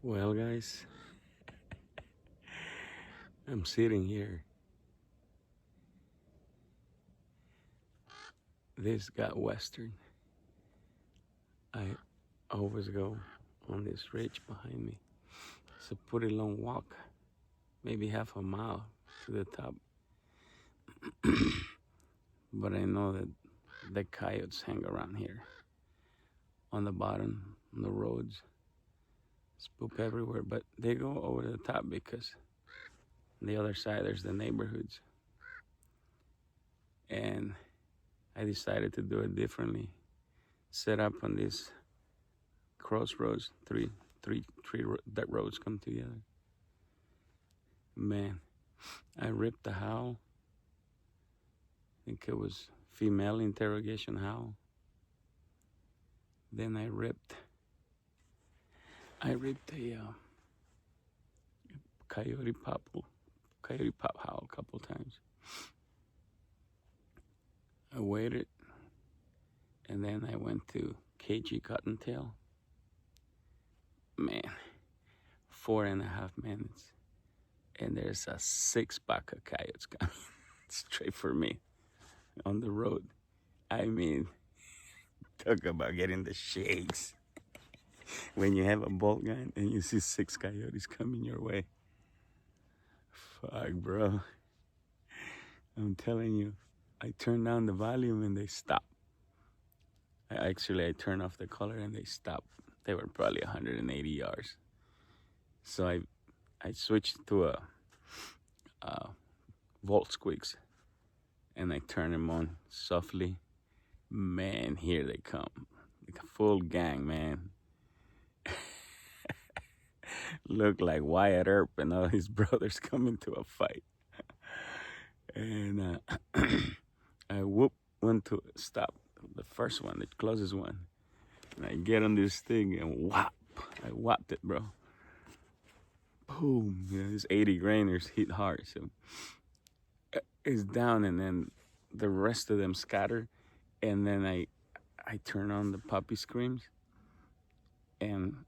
Well, guys, I'm sitting here. This got western. I always go on this ridge behind me. It's a pretty long walk, maybe half a mile to the top. But I know that the coyotes hang around here on the bottom, on the roads. Spook everywhere, but they go over the top because on the other side there's the neighborhoods. And I decided to do it differently. Set up on these crossroads, three that roads come together. Man, I ripped the howl. I think it was female interrogation howl. Then I ripped a coyote pop howl a couple times. I waited, and then I went to cagey cottontail. Man, 4.5 minutes, and there's a 6-pack of coyotes coming straight for me on the road. I mean, talk about getting the shakes when you have a bolt gun and you see 6 coyotes coming your way. Fuck, bro. I'm telling you, I turned down the volume and they stopped. I turned off the color and they stopped. They were probably 180 yards. So I switched to a volt squeaks and I turned them on softly. Man, here they come. Like a full gang, man. Look like Wyatt Earp and all his brothers coming to a fight. And I went to stop the first one, the closest one. And I get on this thing and whop. I whopped it, bro. Boom. You know, this 80 grainers hit hard. So it's down, and then the rest of them scatter. And then I turn on the puppy screams, and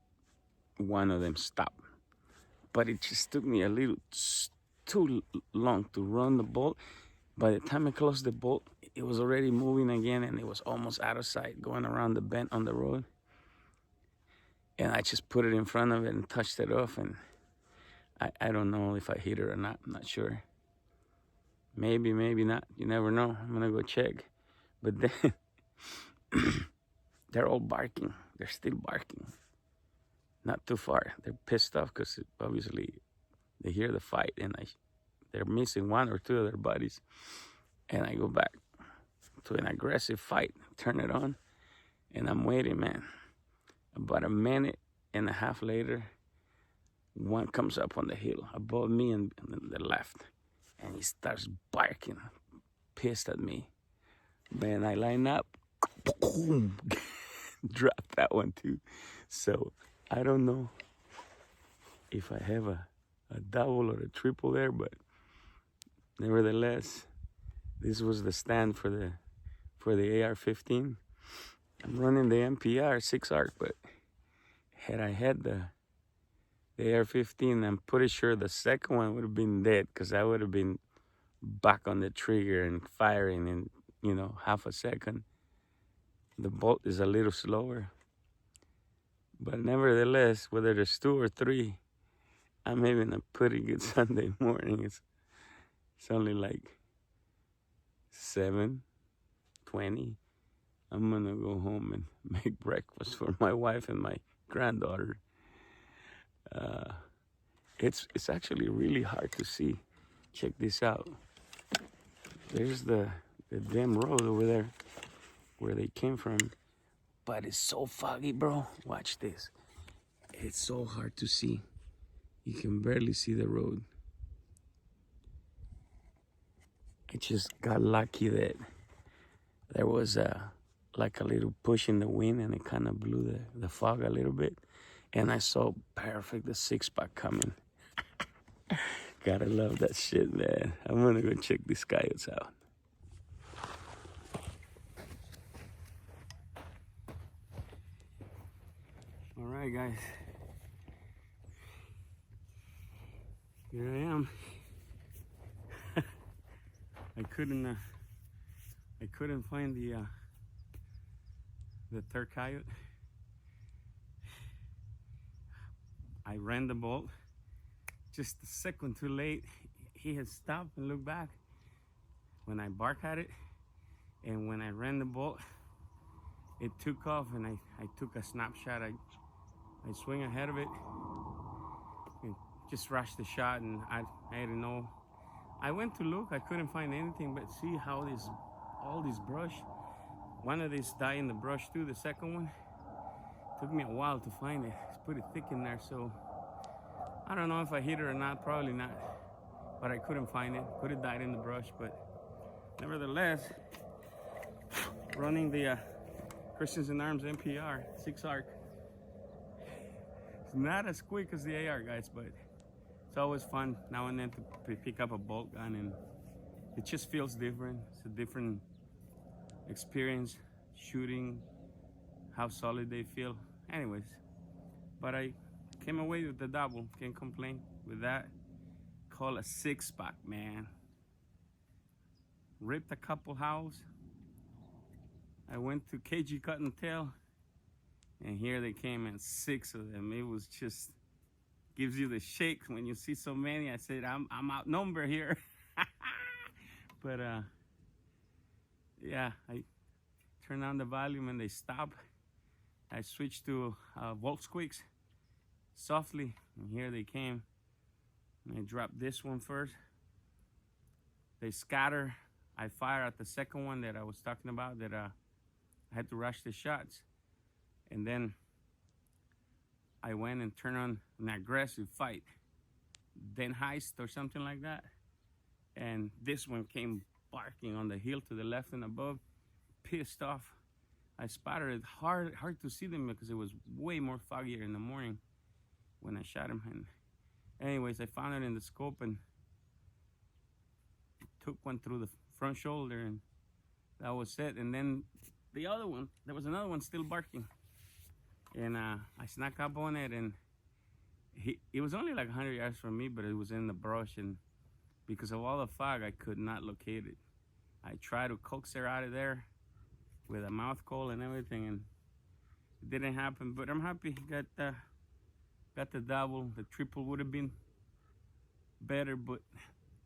one of them stopped. But it just took me a little too long to run the bolt. By the time I closed the bolt, it was already moving again, and it was almost out of sight, going around the bend on the road. And I just put it in front of it and touched it off, and I don't know if I hit it or not. I'm not sure. Maybe not. You never know. I'm gonna go check. But then they're all barking. They're still barking. Not too far. They're pissed off because obviously they hear the fight, and they're missing 1 or 2 of their buddies. And I go back to an aggressive fight, turn it on, and I'm waiting, man. About a minute and a half later, one comes up on the hill above me and the left, and he starts barking, pissed at me. Man, I line up, boom, drop that one too. So I don't know if I have a double or a triple there, but nevertheless, this was the stand for the AR-15. I'm running the MPR 6-arc, but had I had the AR-15, I'm pretty sure the second one would have been dead, because I would have been back on the trigger and firing in, half a second. The bolt is a little slower. But nevertheless, whether there's 2 or 3, I'm having a pretty good Sunday morning. It's only like 7:20. I'm gonna go home and make breakfast for my wife and my granddaughter. It's actually really hard to see. Check this out. There's the damn road over there where they came from. But it's so foggy, bro. Watch this. It's so hard to see. You can barely see the road. I just got lucky that there was like a little push in the wind, and it kind of blew the fog a little bit. And I saw perfect the 6-pack coming. Gotta love that shit, man. I'm gonna go check these coyotes out. All right, guys. Here I am. I couldn't find the third coyote. I ran the bolt just a second too late. He had stopped and looked back when I barked at it, and when I ran the bolt, it took off, and I took a snapshot. I swing ahead of it and just rushed the shot, and I didn't know. I went to look, I couldn't find anything, but see how all this brush, one of these died in the brush too, the second one. Took me a while to find it. It's pretty thick in there, so I don't know if I hit it or not, probably not. But I couldn't find it. Could have died in the brush, but nevertheless, running the Christians in Arms MPR 6 arc. It's not as quick as the AR, guys, but it's always fun now and then to pick up a bolt gun, and it just feels different. It's a different experience shooting, how solid they feel. Anyways, but I came away with the double. Can't complain with that. Call a 6-pack, man. Ripped a couple howls. I went to KG Cut and Tail, and here they came, and 6 of them. It was just gives you the shakes when you see so many. I said, I'm outnumbered here. But yeah, I turned on the volume and they stopped. I switched to Volt Squeaks softly, and here they came. And I dropped this one first. They scatter. I fire at the second one that I was talking about, that I had to rush the shots. And then I went and turned on an aggressive fight, then heist or something like that. And this one came barking on the hill to the left and above, pissed off. I spotted it hard to see them because it was way more foggier in the morning when I shot him. And anyways, I found it in the scope and took one through the front shoulder, and that was it. And then the other one, there was another one still barking, and I snuck up on it, and it was only like 100 yards from me, but it was in the brush, and because of all the fog, I could not locate it. I tried to coax her out of there with a mouth call and everything, and it didn't happen. But I'm happy. Got the double. The triple would have been better, but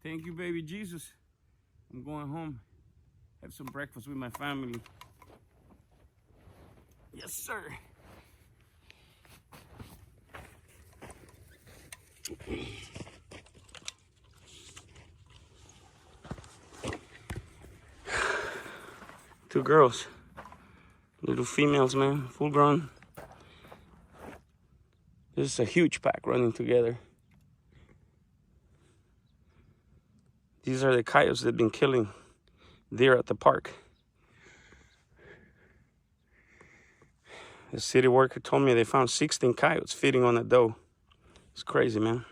thank you, baby Jesus. I'm going home, have some breakfast with my family. Yes, sir. Two girls, little females, man, full grown. This is a huge pack running together. These are the coyotes that have been killing deer at the park. The city worker told me they found 16 coyotes feeding on a doe. It's crazy, man.